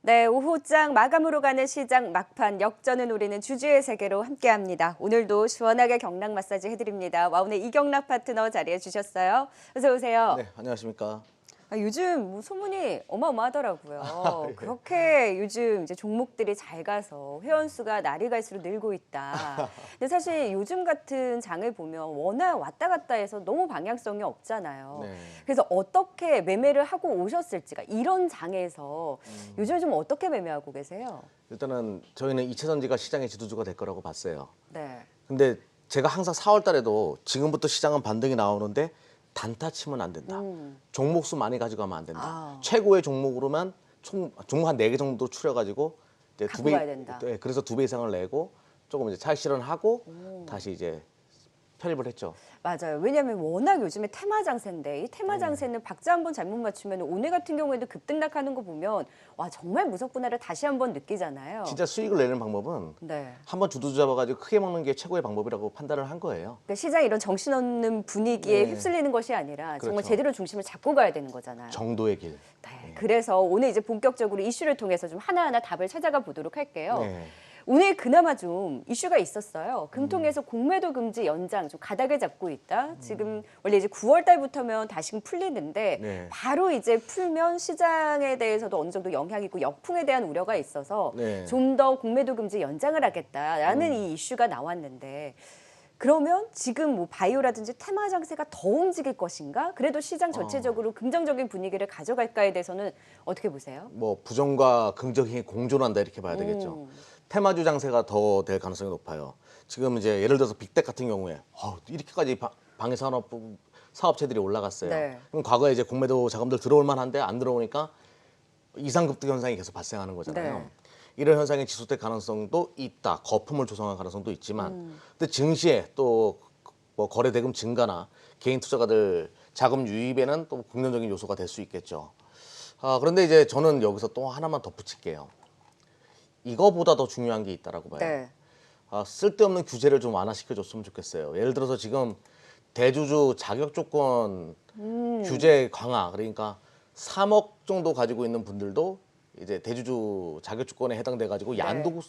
네, 오후장 마감으로 가는 시장 막판 역전을 노리는 주주의 세계로 함께합니다. 오늘도 시원하게 경락 마사지 해드립니다. 와운의 이경락 파트너 자리해 주셨어요. 어서 오세요. 네, 안녕하십니까. 요즘 뭐 소문이 어마어마하더라고요. 예. 그렇게 요즘 이제 종목들이 잘 가서 회원수가 날이 갈수록 늘고 있다. 근데 사실 요즘 같은 장을 보면 워낙 왔다 갔다 해서 너무 방향성이 없잖아요. 네. 그래서 어떻게 매매를 하고 오셨을지가 이런 장에서 요즘 좀 어떻게 매매하고 계세요? 일단은 저희는 2차 전지가 시장의 지도주가 될 거라고 봤어요. 네. 근데 제가 항상 4월 달에도 지금부터 시장은 반등이 나오는데 단타 치면 안 된다. 종목수 많이 가져가면 안 된다. 최고의 종목으로만 종목 한 4개 정도 추려가지고 이제 갖고 가야 된다. 네, 그래서 2배 이상을 내고 조금 이제 차익 실현하고 다시 이제 편입을 했죠. 맞아요. 왜냐하면 워낙 요즘에 테마 장세인데 이 테마 장세는 박자 한번 잘못 맞추면 오늘 같은 경우에도 급등락하는 거 보면 와 정말 무섭구나를 다시 한번 느끼잖아요. 진짜 수익을 내는 방법은 네. 한번 주도주 잡아가지고 크게 먹는 게 최고의 방법이라고 판단을 한 거예요. 그러니까 시장 이런 정신없는 분위기에 네. 휩쓸리는 것이 아니라 정말 그렇죠. 제대로 중심을 잡고 가야 되는 거잖아요. 정도의 길. 네. 그래서 오늘 이제 본격적으로 이슈를 통해서 좀 하나하나 답을 찾아가 보도록 할게요. 네. 오늘 그나마 좀 이슈가 있었어요. 금통에서 공매도 금지 연장 좀 가닥을 잡고 있다. 지금 원래 이제 9월 달부터면 다시금 풀리는데 네. 바로 이제 풀면 시장에 대해서도 어느 정도 영향이 있고 역풍에 대한 우려가 있어서 네. 좀 더 공매도 금지 연장을 하겠다라는 이 이슈가 나왔는데 그러면 지금 뭐 바이오라든지 테마 장세가 더 움직일 것인가? 그래도 시장 전체적으로 긍정적인 분위기를 가져갈까에 대해서는 어떻게 보세요? 뭐 부정과 긍정이 공존한다 이렇게 봐야 되겠죠. 테마주 장세가 더 될 가능성이 높아요. 지금 이제 예를 들어서 빅텍 같은 경우에 이렇게까지 방해 사업체들이 올라갔어요. 네. 그럼 과거에 이제 공매도 자금들 들어올 만한데 안 들어오니까 이상급등 현상이 계속 발생하는 거잖아요. 네. 이런 현상이 지속될 가능성도 있다. 거품을 조성할 가능성도 있지만, 근데 증시에 또 뭐 거래 대금 증가나 개인 투자가들 자금 유입에는 또 긍정적인 요소가 될 수 있겠죠. 그런데 이제 저는 여기서 또 하나만 덧붙일게요. 이거보다 더 중요한 게 있다라고 봐요. 네. 쓸데없는 규제를 좀 완화시켜줬으면 좋겠어요. 예를 들어서 지금 대주주 자격 조건 규제 강화, 그러니까 3억 정도 가지고 있는 분들도 이제 대주주 자격 조건에 해당돼 가지고 네.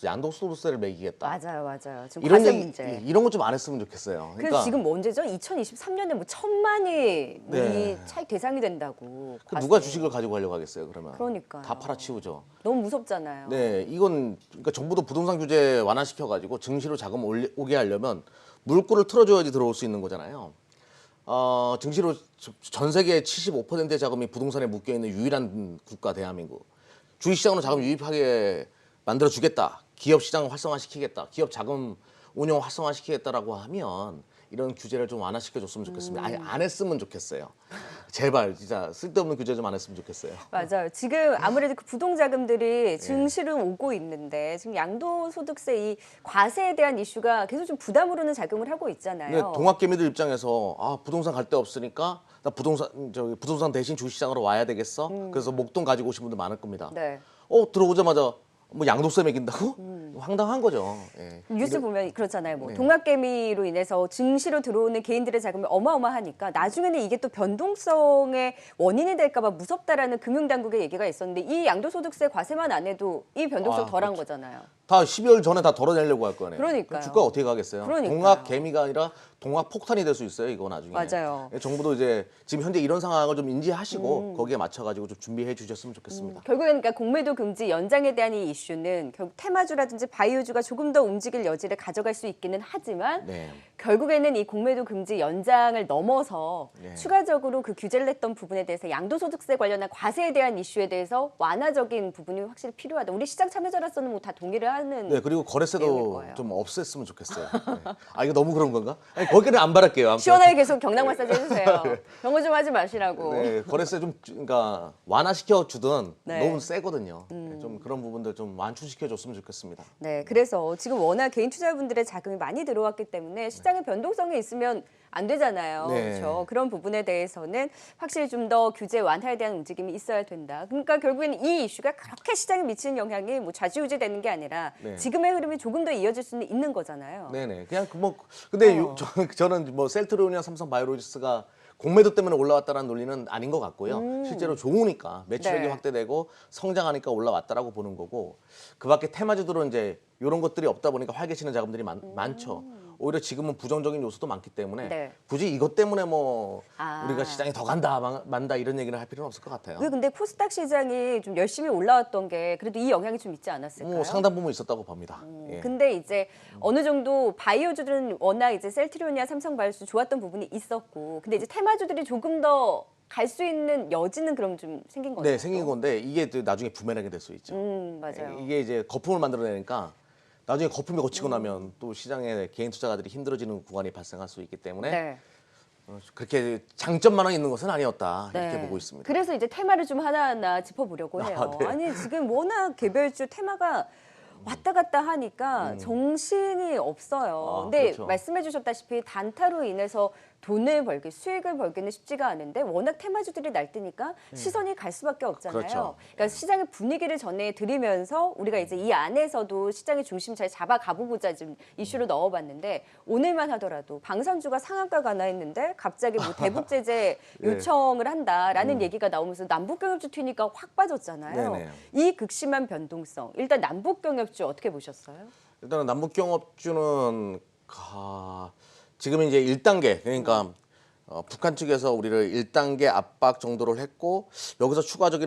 양도소득세를 매기겠다. 맞아요. 지금 이런 과세 얘기, 문제. 이런 거 좀 안 했으면 좋겠어요. 그래서 지금 뭐 언제죠? 2023년에 뭐 1,000만이 네. 차익 대상이 된다고. 누가 과세. 주식을 가지고 하려고 하겠어요, 그러면. 그러니까요. 다 팔아치우죠. 너무 무섭잖아요. 네, 이건 그러니까 정부도 부동산 규제 완화시켜 가지고 증시로 자금 오게 하려면 물꼬를 틀어줘야지 들어올 수 있는 거잖아요. 증시로 전 세계 75%의 자금이 부동산에 묶여 있는 유일한 국가 대한민국. 주식시장으로 자금 유입하게 만들어 주겠다. 기업 시장 활성화시키겠다. 기업 자금 운용 활성화시키겠다라고 하면 이런 규제를 좀 완화시켜 줬으면 좋겠습니다. 아니 안 했으면 좋겠어요. 제발 진짜 쓸데없는 규제 좀 안 했으면 좋겠어요. 맞아요. 지금 아무래도 그 부동자금들이 증시로 오고 있는데 지금 양도소득세 이 과세에 대한 이슈가 계속 좀 부담으로는 작용을 하고 있잖아요. 근데 동학개미들 입장에서 부동산 갈 데 없으니까 나 부동산 대신 주식시장으로 와야 되겠어. 그래서 목돈 가지고 오신 분들 많을 겁니다. 네. 들어오자마자 뭐 양도세 매긴다고? 황당한 거죠. 예. 뉴스 보면 그렇잖아요. 뭐 네. 동학개미로 인해서 증시로 들어오는 개인들의 자금이 어마어마하니까 나중에는 이게 또 변동성의 원인이 될까봐 무섭다라는 금융당국의 얘기가 있었는데 이 양도소득세 과세만 안 해도 이 변동성 덜한 그렇죠. 거잖아요. 다 12월 전에 다 덜어내려고 할 거네요. 그러니까요. 주가 어떻게 가겠어요? 그러니까요. 동학개미가 아니라 동학폭탄이 될 수 있어요. 이거 나중에. 맞아요. 정부도 이제 지금 현재 이런 상황을 좀 인지하시고 거기에 맞춰가지고 좀 준비해 주셨으면 좋겠습니다. 결국에는 그러니까 공매도 금지 연장에 대한 이 이슈는 결국 테마주라든지 바이오주가 조금 더 움직일 여지를 가져갈 수 있기는 하지만 네. 결국에는 이 공매도 금지 연장을 넘어서 네. 추가적으로 그 규제를 했던 부분에 대해서 양도소득세 관련한 과세에 대한 이슈에 대해서 완화적인 부분이 확실히 필요하다. 우리 시장 참여자로서는 뭐 다 동의를 하는. 네, 그리고 내용일 거래세도 거예요. 좀 없앴으면 좋겠어요. 네. 이거 너무 그런 건가? 아니, 거기는 안 바랄게요. 아무튼. 시원하게 계속 경락 마사지 해주세요. 병원 좀 하지 마시라고. 네, 거래세 좀 그러니까 완화시켜 주든 네. 너무 세거든요. 좀 그런 부분들 좀 완충시켜 줬으면 좋겠습니다. 네, 그래서 지금 워낙 개인 투자분들의 자금이 많이 들어왔기 때문에 시장의 변동성이 있으면 안 되잖아요. 네. 그렇죠. 그런 부분에 대해서는 확실히 좀 더 규제 완화에 대한 움직임이 있어야 된다. 그러니까 결국에는 이 이슈가 그렇게 시장에 미치는 영향이 뭐 좌지우지되는 게 아니라 네. 지금의 흐름이 조금 더 이어질 수는 있는 거잖아요. 네네. 그냥 근데 저는 뭐 셀트리온이나 삼성바이오로직스가 공매도 때문에 올라왔다는 논리는 아닌 것 같고요. 실제로 좋으니까 매출액이 네. 확대되고 성장하니까 올라왔다라고 보는 거고, 그밖에 테마주들은 이제 이런 것들이 없다 보니까 활개치는 자금들이 많죠. 오히려 지금은 부정적인 요소도 많기 때문에 네. 굳이 이것 때문에 뭐 아. 우리가 시장이 더 간다 만다 이런 얘기를 할 필요는 없을 것 같아요. 왜 근데 코스닥 시장이 좀 열심히 올라왔던 게 그래도 이 영향이 좀 있지 않았을까요? 뭐 상당 부분 있었다고 봅니다. 예. 근데 이제 어느 정도 바이오주들은 워낙 이제 셀트리온이나 삼성바이오스 좋았던 부분이 있었고, 근데 이제 테마주들이 조금 더 갈 수 있는 여지는 그럼 좀 생긴 거죠? 네, 생긴 건데 이게 또 나중에 부메랑이 될 수 있죠. 맞아요. 이게 이제 거품을 만들어내니까 나중에 거품이 거치고 나면 또 시장에 개인 투자가들이 힘들어지는 구간이 발생할 수 있기 때문에 네. 그렇게 장점만은 있는 것은 아니었다 이렇게 네. 보고 있습니다. 그래서 이제 테마를 좀 하나하나 짚어보려고 해요. 아, 네. 아니 지금 워낙 개별주 테마가 왔다 갔다 하니까 정신이 없어요. 아, 근데 그렇죠. 말씀해 주셨다시피 단타로 인해서 돈을 벌기, 수익을 벌기는 쉽지가 않은데 워낙 테마주들이 날뛰니까 시선이 갈 수밖에 없잖아요. 그렇죠. 그러니까 시장의 분위기를 전해드리면서 우리가 이제 이 안에서도 시장의 중심 잘 잡아가보자 좀 이슈로 넣어봤는데, 오늘만 하더라도 방산주가 상한가 가나 했는데 갑자기 뭐 대북 제재 네. 요청을 한다라는 얘기가 나오면서 남북경협주 튀니까 확 빠졌잖아요. 네네. 이 극심한 변동성, 일단 남북경협주 어떻게 보셨어요? 일단은 남북경협주는 지금 이제 1단계 그러니까 북한 측에서 우리를 1단계 압박 정도를 했고, 여기서 추가적인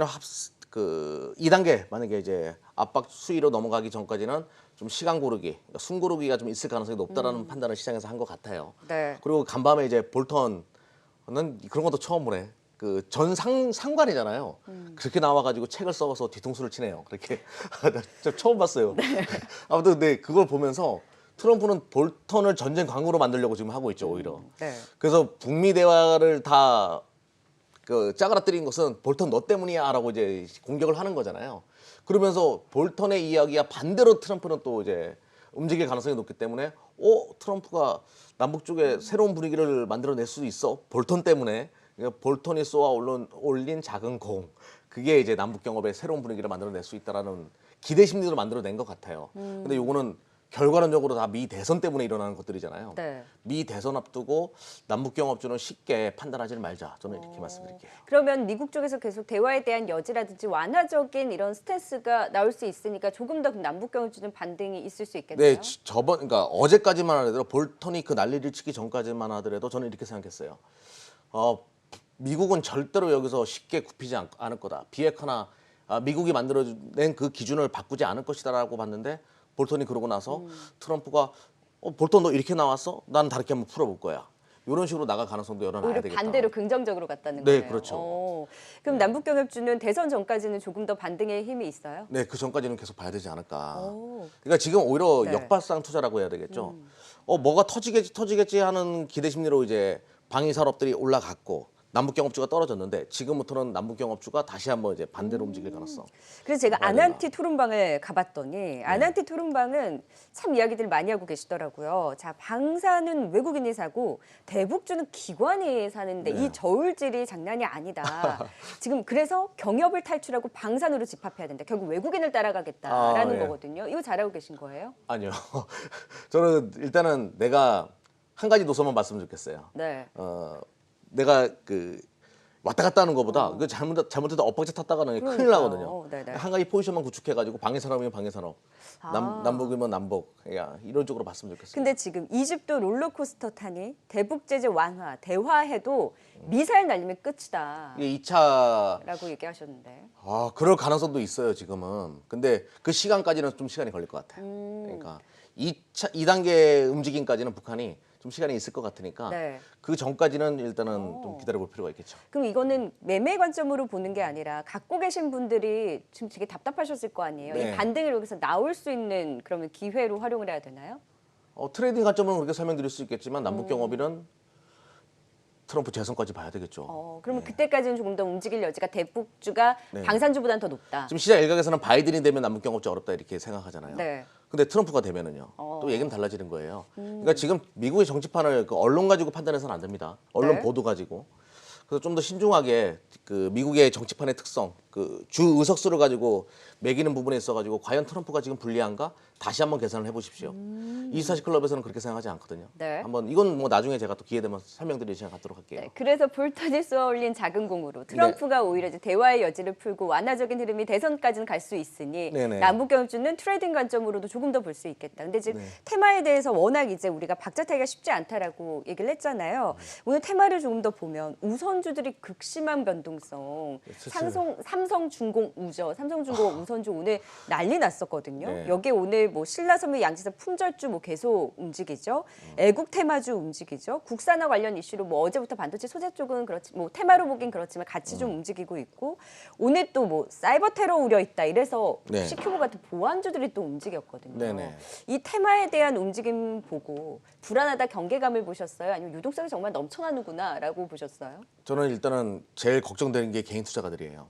2단계 만약에 이제 압박 수위로 넘어가기 전까지는 좀 시간 고르기, 그러니까 숨 고르기가 좀 있을 가능성이 높다라는 판단을 시장에서 한 것 같아요. 네. 그리고 간밤에 이제 볼턴은 그런 것도 처음 보네. 그 전 상관이잖아요. 그렇게 나와가지고 책을 써서 뒤통수를 치네요. 그렇게 저 처음 봤어요. 아무튼 근데 그걸 보면서 트럼프는 볼턴을 전쟁 광으로 만들려고 지금 하고 있죠, 오히려. 네. 그래서 북미 대화를 다 짜그라뜨린 것은 볼턴 너 때문이야라고 이제 공격을 하는 거잖아요. 그러면서 볼턴의 이야기와 반대로 트럼프는 또 이제 움직일 가능성이 높기 때문에 트럼프가 남북 쪽에 새로운 분위기를 만들어낼 수도 있어. 볼턴 때문에. 그러니까 볼턴이 쏘아 올린 작은 공. 그게 이제 남북 경협의 새로운 분위기를 만들어낼 수 있다라는 기대 심리를 만들어낸 것 같아요. 근데 요거는 결과론적으로 다 미 대선 때문에 일어나는 것들이잖아요. 네. 미 대선 앞두고 남북 경협주는 쉽게 판단하지 말자. 저는 이렇게 말씀드릴게요. 그러면 미국 쪽에서 계속 대화에 대한 여지라든지 완화적인 이런 스탠스가 나올 수 있으니까 조금 더 남북경협주는 반등이 있을 수 있겠네요. 네, 그러니까 어제까지만 하더라도 볼턴이 그 난리를 치기 전까지만 하더라도 저는 이렇게 생각했어요. 미국은 절대로 여기서 쉽게 굽히지 않을 거다. 비핵화나 미국이 만들어낸 그 기준을 바꾸지 않을 것이다라고 봤는데, 볼턴이 그러고 나서 트럼프가 볼턴 너 이렇게 나왔어? 난 다르게 한번 풀어볼 거야. 이런 식으로 나갈 가능성도 열어놔야 오히려 되겠다. 반대로 긍정적으로 갔다는 네, 거예요. 그렇죠. 그럼 남북경협주는 대선 전까지는 조금 더 반등의 힘이 있어요? 네, 그 전까지는 계속 봐야 되지 않을까. 오. 그러니까 지금 오히려 네. 역발상 투자라고 해야 되겠죠. 뭐가 터지겠지 하는 기대 심리로 이제 방위 산업들이 올라갔고 남북경협주가 떨어졌는데, 지금부터는 남북경협주가 다시 한번 이제 반대로 움직일 가능성. 그래서 제가 봐야 아난티 토론방을 가봤더니 아난티 토론방은 참 이야기들 많이 하고 계시더라고요. 자, 방사는 외국인이 사고 대북주는 기관이 사는데 네. 이 저울질이 장난이 아니다. 지금 그래서 경협을 탈출하고 방산으로 집합해야 된다. 결국 외국인을 따라가겠다라는 예. 거거든요. 이거 잘하고 계신 거예요? 아니요. 저는 일단은 내가 한 가지 노선만 봤으면 좋겠어요. 네. 내가 왔다 갔다 하는 것보다 그 잘못해서 엇박자 탔다가는 큰일 그러니까요. 나거든요. 네네. 한 가지 포지션만 구축해가지고 방해 산업이면 방해 산업, 남북이면 남북, 이런 쪽으로 봤으면 좋겠어요. 근데 지금 이집도 롤러코스터 타니 대북 제재 완화, 대화해도 미사일 날리면 끝이다. 이게 2차 라고 얘기하셨는데. 그럴 가능성도 있어요, 지금은. 근데 그 시간까지는 좀 시간이 걸릴 것 같아요. 그러니까 2단계 움직임까지는 북한이 좀 시간이 있을 것 같으니까 네. 그 전까지는 일단은 좀 기다려볼 필요가 있겠죠. 그럼 이거는 매매 관점으로 보는 게 아니라 갖고 계신 분들이 지금 되게 답답하셨을 거 아니에요. 네. 이 반등을 여기서 나올 수 있는 그러면 기회로 활용을 해야 되나요? 트레이딩 관점은 그렇게 설명드릴 수 있겠지만 남북경협이는 트럼프 재선까지 봐야 되겠죠. 그러면 그때까지는 조금 더 움직일 여지가 대북주가 네. 방산주보다는 더 높다. 지금 시장 일각에서는 바이든이 되면 남북경협주 어렵다 이렇게 생각하잖아요. 네. 근데 트럼프가 되면은요, 또 얘기는 달라지는 거예요. 그러니까 지금 미국의 정치판을 그 언론 가지고 판단해서는 안 됩니다. 언론 네. 보도 가지고. 그래서 좀 더 신중하게 그 미국의 정치판의 특성, 그 주 의석수를 가지고 매기는 부분에 있어가지고 과연 트럼프가 지금 불리한가 다시 한번 계산을 해보십시오. 24시 클럽에서는 그렇게 생각하지 않거든요. 네. 한번 이건 뭐 나중에 제가 또 기회 되면 설명드릴 시간 갖도록 할게요. 네, 그래서 볼턴이 쏘아올린 작은 공으로 트럼프가 오히려 이제 대화의 여지를 풀고 완화적인 흐름이 대선까지는 갈 수 있으니 네네. 남북 경협주는 트레이딩 관점으로도 조금 더 볼 수 있겠다. 근데 지금 네. 테마에 대해서 워낙 이제 우리가 박자타기가 쉽지 않다라고 얘기를 했잖아요. 오늘 테마를 조금 더 보면 우선주들이 극심한 변동성, 삼성중공 우저, 삼성중공 우선주 오늘 난리 났었거든요. 네. 여기에 오늘 뭐 신라섬유 양지사 품절주 뭐 계속 움직이죠. 애국 테마주 움직이죠. 국산화 관련 이슈로 뭐 어제부터 반도체 소재 쪽은 그렇지 뭐 테마로 보긴 그렇지만 같이 좀 움직이고 있고 오늘 또 뭐 사이버 테러 우려 있다 이래서 네. 시큐브 같은 보안주들이 또 움직였거든요. 네네. 이 테마에 대한 움직임 보고 불안하다 경계감을 보셨어요? 아니면 유동성이 정말 넘쳐나는구나라고 보셨어요? 저는 일단은 제일 걱정되는 게 개인 투자가들이에요.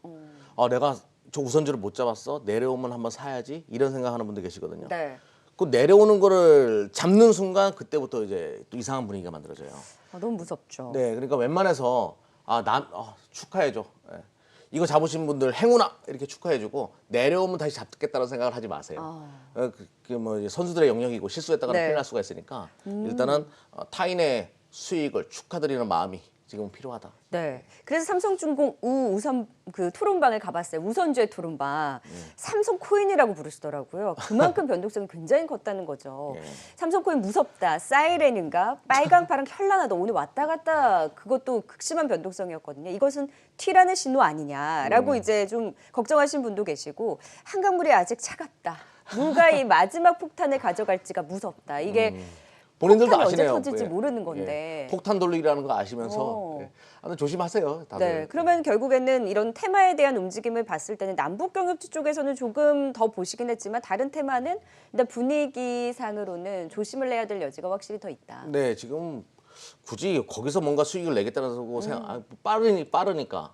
내가 저 우선주를 못 잡았어. 내려오면 한번 사야지. 이런 생각하는 분들 계시거든요. 네. 그 내려오는 거를 잡는 순간 그때부터 이제 또 이상한 분위기가 만들어져요. 너무 무섭죠. 네, 그러니까 웬만해서 축하해줘. 예. 이거 잡으신 분들 행운아 이렇게 축하해주고 내려오면 다시 잡겠다는 생각을 하지 마세요. 뭐 선수들의 영역이고 실수했다가 네. 큰일 날 수가 있으니까 일단은 타인의 수익을 축하드리는 마음이 지금 필요하다. 네. 그래서 삼성중공 우선 그 토론방을 가봤어요. 우선주의 토론방. 삼성코인이라고 부르시더라고요. 그만큼 변동성이 굉장히 컸다는 거죠. 예. 삼성코인 무섭다. 사이렌인가? 빨강 파랑 현란하다. 오늘 왔다 갔다 그것도 극심한 변동성이었거든요. 이것은 튀라는 신호 아니냐라고 이제 좀 걱정하신 분도 계시고 한강물이 아직 차갑다. 누가 이 마지막 폭탄을 가져갈지가 무섭다. 이게 본인들도 폭탄이 아시네요. 언제 터질지 예. 모르는 건데. 예. 폭탄 돌리기라는 거 아시면서 조심하세요. 다들. 네, 그러면 결국에는 이런 테마에 대한 움직임을 봤을 때는 남북 경협주 쪽에서는 조금 더 보시긴 했지만 다른 테마는 일단 분위기상으로는 조심을 해야 될 여지가 확실히 더 있다. 네, 지금 굳이 거기서 뭔가 수익을 내겠다는 생각, 빠르니까.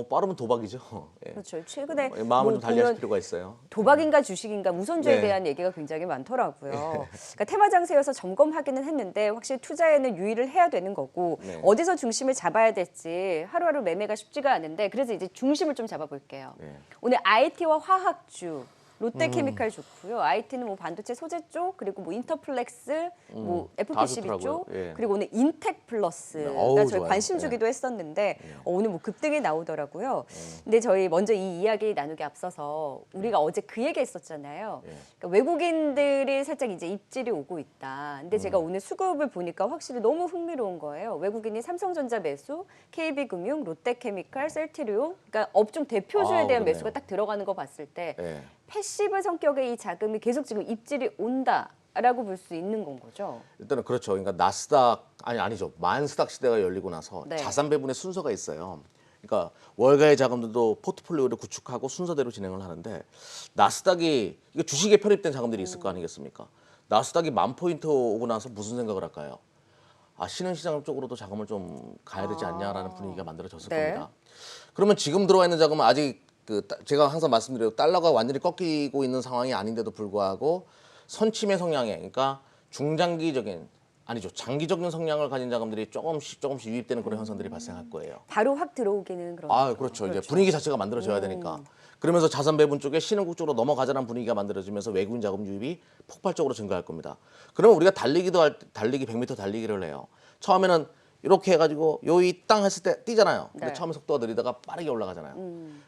빠르면 도박이죠. 예. 그렇죠. 최근에 마음을 뭐 좀 달리할 보면 필요가 있어요. 도박인가 주식인가 우선주에 네. 대한 얘기가 굉장히 많더라고요. 그러니까 테마 장세여서 점검하기는 했는데 확실히 투자에는 유의를 해야 되는 거고 네. 어디서 중심을 잡아야 될지 하루하루 매매가 쉽지가 않은데 그래서 이제 중심을 좀 잡아볼게요. 네. 오늘 IT와 화학주 롯데케미칼 좋고요. IT는 뭐 반도체 소재 쪽 그리고 뭐 인터플렉스, 뭐 다 FPCB 좋더라고요. 쪽 예. 그리고 오늘 인텍플러스가 어우, 저희 좋아요. 관심 예. 주기도 했었는데 오늘 뭐 급등이 나오더라고요. 근데 저희 먼저 이 이야기 나누기 앞서서 우리가 어제 그 얘기했었잖아요. 예. 그러니까 외국인들이 살짝 이제 입질이 오고 있다. 근데 제가 오늘 수급을 보니까 확실히 너무 흥미로운 거예요. 외국인이 삼성전자 매수, KB금융, 롯데케미칼, 셀트리온, 그러니까 업종 대표주에 대한 그러네요. 매수가 딱 들어가는 거 봤을 때 예. 패시브 성격의 이 자금이 계속 지금 입질이 온다라고 볼 수 있는 건 거죠. 일단은 그렇죠. 그러니까 나스닥 아니죠. 만스닥 시대가 열리고 나서 네. 자산 배분의 순서가 있어요. 그러니까 월가의 자금들도 포트폴리오를 구축하고 순서대로 진행을 하는데 나스닥이 이게 주식에 편입된 자금들이 있을 거 아니겠습니까? 나스닥이 10,000포인트 오고 나서 무슨 생각을 할까요? 신흥시장 쪽으로도 자금을 좀 가야 되지 않냐라는 분위기가 만들어졌을 네. 겁니다. 그러면 지금 들어와 있는 자금은 아직 제가 항상 말씀드려요. 달러가 완전히 꺾이고 있는 상황이 아닌데도 불구하고 선침의 성향에 그러니까 중장기적인 아니죠. 장기적인 성향을 가진 자금들이 조금씩 유입되는 그런 현상들이 발생할 거예요. 바로 확 들어오기는 그런 거죠. 그렇죠. 이제 분위기 자체가 만들어져야 되니까. 그러면서 자산 배분 쪽에 신흥국 쪽으로 넘어가자는 분위기가 만들어지면서 외국인 자금 유입이 폭발적으로 증가할 겁니다. 그러면 우리가 달리기 100m 달리기를 해요. 처음에는 이렇게 해가지고 요이 땅 했을 때 뛰잖아요. 근데 네. 처음에 속도가 느리다가 빠르게 올라가잖아요.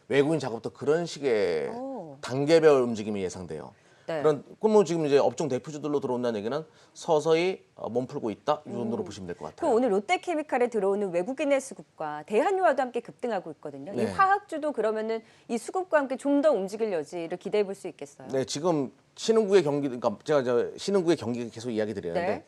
외국인 작업도 그런 식의 오. 단계별 움직임이 예상돼요. 네. 그러면 지금 이제 업종 대표주들로 들어온다는 얘기는 서서히 몸풀고 있다 이 정도로 보시면 될 것 그럼 같아요. 오늘 롯데케미칼에 들어오는 외국인의 수급과 대한유화도 함께 급등하고 있거든요. 이 네. 화학주도 그러면은 이 수급과 함께 좀 더 움직일 여지를 기대해 볼 수 있겠어요. 네, 지금 신흥국의 경기, 그러니까 제가 신흥국의 경기 계속 이야기 드리는데 네.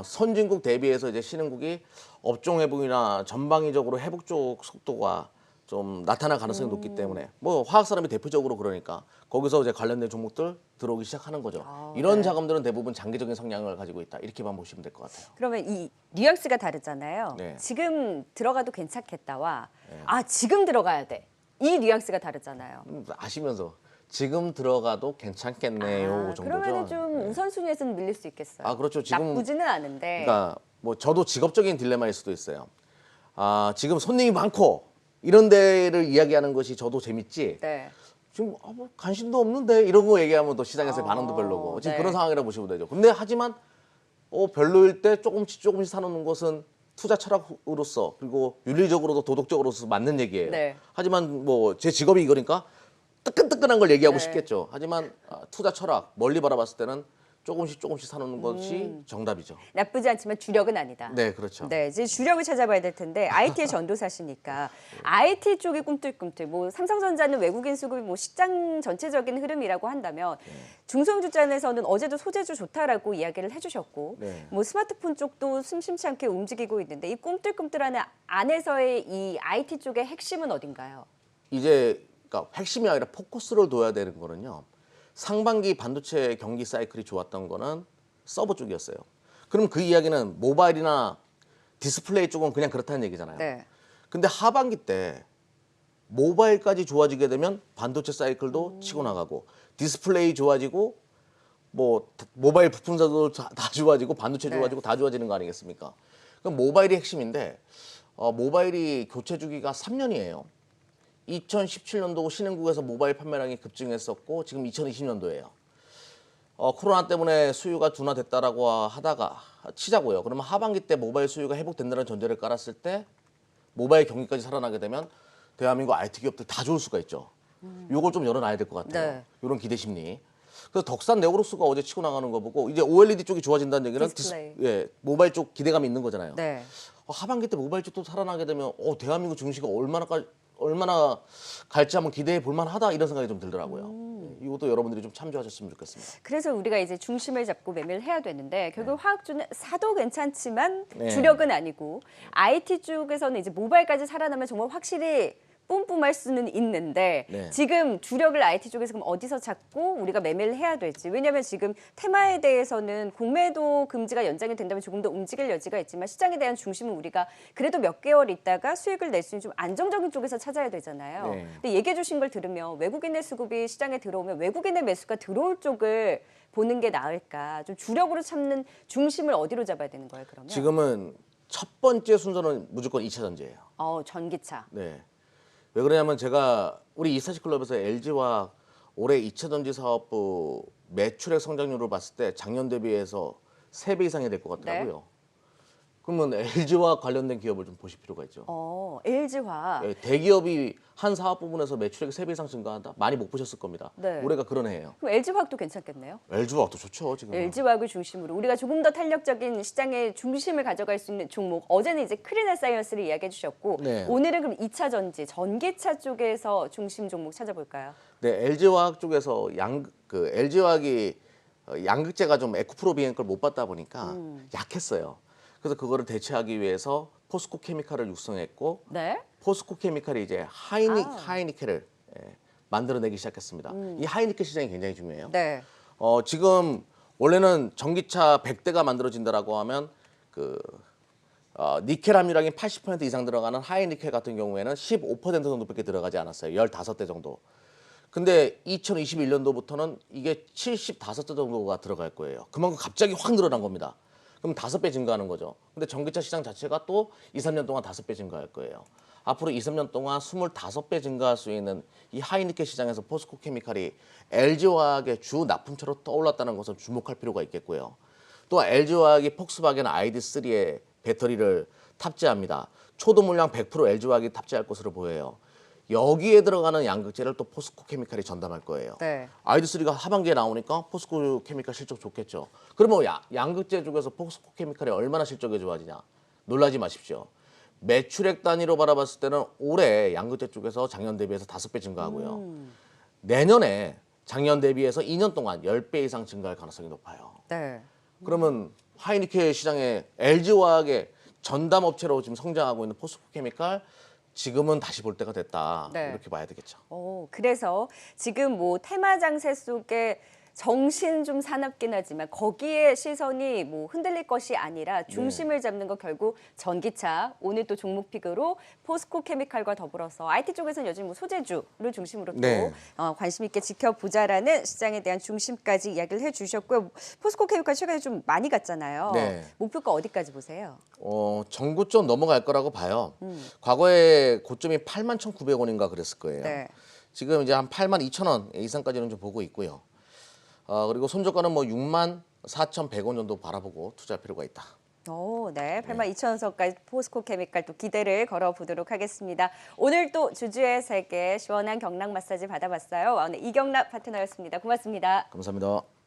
선진국 대비해서 이제 신흥국이 업종 회복이나 전방위적으로 회복 쪽 속도가 좀 나타날 가능성이 높기 때문에 뭐 화학 사람이 대표적으로 그러니까 거기서 이제 관련된 종목들 들어오기 시작하는 거죠. 이런 네. 자금들은 대부분 장기적인 성향을 가지고 있다 이렇게만 보시면 될 것 같아요. 그러면 이 뉘앙스가 다르잖아요. 네. 지금 들어가도 괜찮겠다와 지금 들어가야 돼. 이 뉘앙스가 다르잖아요. 아시면서 지금 들어가도 괜찮겠네요. 정도죠. 그러면은 좀 네. 우선순위에서는 밀릴 수 있겠어요. 그렇죠. 지금 나쁘지는 않은데. 그러니까 뭐 저도 직업적인 딜레마일 수도 있어요. 지금 손님이 많고 이런 데를 이야기하는 것이 저도 재밌지. 네. 지금 뭐 관심도 없는데 이런 거 얘기하면 또 시장에서 반응도 별로고 지금 네. 그런 상황이라고 보시면 되죠. 근데 하지만 별로일 때 조금씩 사놓는 것은 투자 철학으로서 그리고 윤리적으로도 도덕적으로도 맞는 얘기예요. 네. 하지만 뭐 제 직업이 이거니까 뜨끈뜨끈한 걸 얘기하고 네. 싶겠죠. 하지만 투자 철학 멀리 바라봤을 때는 조금씩 사놓는 것이 정답이죠. 나쁘지 않지만 주력은 아니다. 네, 그렇죠. 네, 이제 주력을 찾아봐야 될 텐데 IT의 전도사시니까 IT 쪽이 꿈틀꿈틀. 뭐 삼성전자는 외국인 수급이 뭐 시장 전체적인 흐름이라고 한다면 중소형주단에서는 어제도 소재주 좋다라고 이야기를 해주셨고, 네. 뭐 스마트폰 쪽도 심심치 않게 움직이고 있는데 이 꿈틀꿈틀한 안에서의 이 IT 쪽의 핵심은 어딘가요? 이제 그러니까 핵심이 아니라 포커스를 둬야 되는 거는요. 상반기 반도체 경기 사이클이 좋았던 거는 서버 쪽이었어요. 그럼 그 이야기는 모바일이나 디스플레이 쪽은 그냥 그렇다는 얘기잖아요. 네. 근데 하반기 때 모바일까지 좋아지게 되면 반도체 사이클도 치고 나가고 디스플레이 좋아지고 뭐 모바일 부품사도 다 좋아지고 반도체 네. 좋아지고 다 좋아지는 거 아니겠습니까? 그럼 모바일이 핵심인데 모바일이 교체 주기가 3년이에요. 2017년도 신흥국에서 모바일 판매량이 급증했었고 지금 2020년도예요. 코로나 때문에 수요가 둔화됐다라고 하다가 치자고요. 그러면 하반기 때 모바일 수요가 회복된다는 전제를 깔았을 때 모바일 경기까지 살아나게 되면 대한민국 IT 기업들 다 좋을 수가 있죠. 요걸 좀 열어놔야 될 것 같아요. 네. 이런 기대 심리. 그래서 덕산 네오로스가 어제 치고 나가는 거 보고 이제 OLED 쪽이 좋아진다는 얘기는 디스플레이. 모바일 쪽 기대감이 있는 거잖아요. 네. 하반기 때 모바일 쪽도 살아나게 되면 대한민국 증시가 얼마나 갈지 한번 기대해 볼 만하다 이런 생각이 좀 들더라고요. 이것도 여러분들이 좀 참조하셨으면 좋겠습니다. 그래서 우리가 이제 중심을 잡고 매매를 해야 되는데 결국 화학주는 사도 괜찮지만 네. 주력은 아니고 IT 쪽에서는 이제 모바일까지 살아나면 정말 확실히 뿜뿜할 수는 있는데 네. 지금 주력을 IT 쪽에서 그럼 어디서 찾고 우리가 매매를 해야 될지. 왜냐하면 지금 테마에 대해서는 공매도 금지가 연장이 된다면 조금 더 움직일 여지가 있지만 시장에 대한 중심은 우리가 그래도 몇 개월 있다가 수익을 낼 수 있는 좀 안정적인 쪽에서 찾아야 되잖아요. 네. 근데 얘기해 주신 걸 들으면 외국인의 수급이 시장에 들어오면 외국인의 매수가 들어올 쪽을 보는 게 나을까? 좀 주력으로 찾는 중심을 어디로 잡아야 되는 거예요, 그러면? 지금은 첫 번째 순서는 무조건 2차 전지예요. 전기차. 네. 왜 그러냐면 제가 우리 이사시 클럽에서 LG와 올해 2차 전지 사업부 매출액 성장률을 봤을 때 작년 대비해서 3배 이상이 될 것 같더라고요. 그러면 LG와 관련된 기업을 좀 보실 필요가 있죠. LG화학. 예, 대기업이 한 사업 부분에서 매출액이 3배 이상 증가한다? 많이 못 보셨을 겁니다. 네. 올해가 그런 해예요. 그럼 LG화학도 괜찮겠네요. LG화학도 좋죠, 지금. LG화학을 중심으로 우리가 조금 더 탄력적인 시장의 중심을 가져갈 수 있는 종목. 어제는 이제 크리나 사이언스를 이야기해 주셨고 네. 오늘은 그럼 2차 전지, 전기차 쪽에서 중심 종목 찾아볼까요? 네, LG화학 쪽에서 LG화학이 양극재가 좀 에코프로 비행 걸 못 받다 보니까 약했어요. 그래서 그거를 대체하기 위해서 포스코 케미칼을 육성했고 네. 포스코 케미칼이 이제 하이니켈을 만들어내기 시작했습니다. 이 하이니켈 시장이 굉장히 중요해요. 네. 지금 원래는 전기차 100대가 만들어진다라고 하면 니켈 함유량이 80% 이상 들어가는 하이니켈 같은 경우에는 15% 정도밖에 들어가지 않았어요. 15대 정도. 근데 2021년도부터는 이게 75대 정도가 들어갈 거예요. 그만큼 갑자기 확 늘어난 겁니다. 그럼 5배 증가하는 거죠. 근데 전기차 시장 자체가 또 2, 3년 동안 5배 증가할 거예요. 앞으로 2, 3년 동안 25배 증가할 수 있는 이 하이니켈 시장에서 포스코 케미칼이 LG화학의 주 납품처로 떠올랐다는 것을 주목할 필요가 있겠고요. 또 LG화학이 폭스바겐 ID3의 배터리를 탑재합니다. 초도 물량 100% LG화학이 탑재할 것으로 보여요. 여기에 들어가는 양극재를 또 포스코 케미칼이 전담할 거예요. 네. ID3가 하반기에 나오니까 포스코 케미칼 실적 좋겠죠. 그러면 양극재 쪽에서 포스코 케미칼이 얼마나 실적이 좋아지냐? 놀라지 마십시오. 매출액 단위로 바라봤을 때는 올해 양극재 쪽에서 작년 대비해서 5배 증가하고요. 내년에 작년 대비해서 2년 동안 10배 이상 증가할 가능성이 높아요. 네. 그러면 하이니켈 시장에 LG화학의 전담 업체로 지금 성장하고 있는 포스코 케미칼 지금은 다시 볼 때가 됐다. 네. 이렇게 봐야 되겠죠. 그래서 지금 뭐 테마 장세 속에 정신 좀 사납긴 하지만 거기에 시선이 뭐 흔들릴 것이 아니라 중심을 잡는 거 결국 전기차, 오늘 또 종목픽으로 포스코 케미칼과 더불어서 IT 쪽에서는 요즘 뭐 소재주를 중심으로 또 네. 관심 있게 지켜보자라는 시장에 대한 중심까지 이야기를 해주셨고요. 포스코 케미칼 최근에 좀 많이 갔잖아요. 네. 목표가 어디까지 보세요? 전고점 넘어갈 거라고 봐요. 과거에 고점이 81,900원인가 그랬을 거예요. 네. 지금 이제 한 82,000원 이상까지는 좀 보고 있고요. 그리고 손절가는 뭐 64,100원 정도 바라보고 투자할 필요가 있다. 오, 네. 82,000원까지 포스코 케미칼 또 기대를 걸어보도록 하겠습니다. 오늘 또 주주의 세계 시원한 경락 마사지 받아봤어요. 오늘 이경락 파트너였습니다. 고맙습니다. 감사합니다.